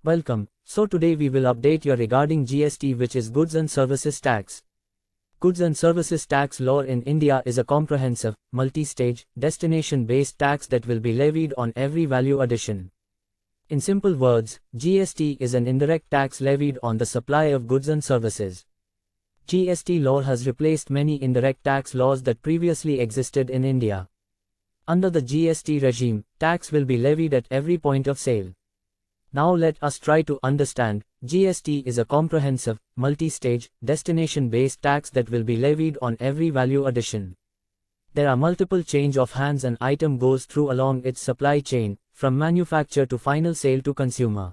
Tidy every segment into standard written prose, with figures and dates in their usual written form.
Welcome. So today we will update you regarding GST, which is Goods and Services Tax. Goods and Services Tax law in India is a comprehensive, multi-stage, destination-based tax that will be levied on every value addition. In simple words, GST is an indirect tax levied on the supply of goods and services. GST law has replaced many indirect tax laws that previously existed in India. Under the GST regime, tax will be levied at every point of sale. Now let us try to understand. GST is a comprehensive, multi-stage, destination-based tax that will be levied on every value addition. There are multiple change of hands an item goes through along its supply chain, from manufacture to final sale to consumer.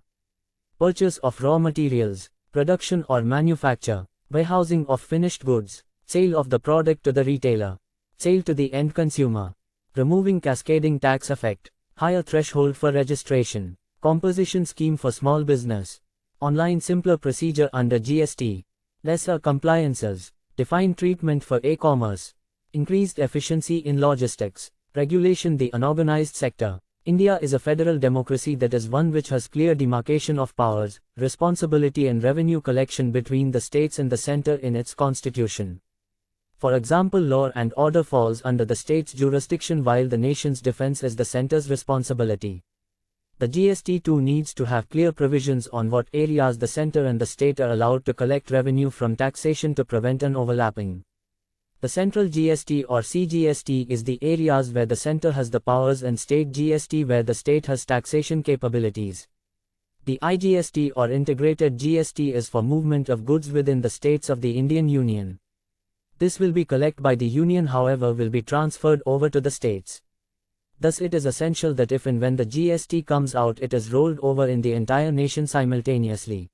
Purchase of raw materials, production or manufacture, warehousing of finished goods, sale of the product to the retailer, sale to the end consumer. Removing cascading tax effect, higher threshold for registration, composition scheme for small business, online simpler procedure under GST, lesser compliances, defined treatment for e-commerce, increased efficiency in logistics, regulation the unorganized sector. India is a federal democracy, that is one which has clear demarcation of powers, responsibility and revenue collection between the states and the center in its constitution. For example, law and order falls under the state's jurisdiction while the nation's defense is the center's responsibility. The GST too needs to have clear provisions on what areas the center and the state are allowed to collect revenue from taxation to prevent an overlapping. The central GST or CGST is the areas where the center has the powers, and state GST where the state has taxation capabilities. The IGST or integrated GST is for movement of goods within the states of the Indian Union. This will be collected by the Union, however will be transferred over to the states. Thus it is essential that if and when the GST comes out, it is rolled over in the entire nation simultaneously.